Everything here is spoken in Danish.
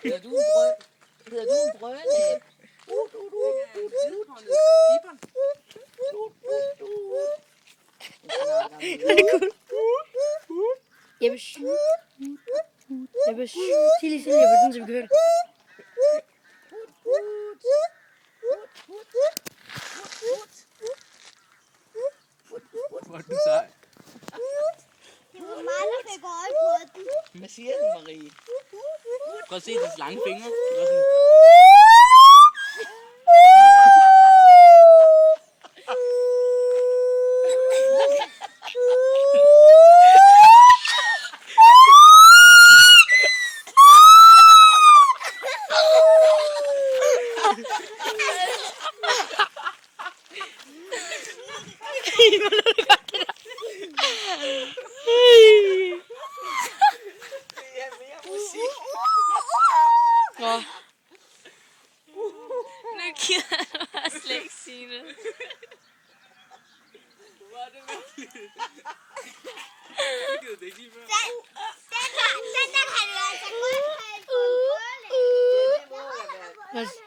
Hedder du en brød? Hedder du en brødnæb? Jeppe, Jeppe, sig lige til Jeppe, sådan så vi kan høre det. Hvor er du sej. Det var mig, der fik øje på den. Hvad siger den, Marie? Prøv at se dens lange fingre. Det var sådan... Nu gider du bare slet ikke sige det. Var det virkelig? Det gider det ikke lige før. Den der kan du altså godt have på en brødlæg. Det må jeg være.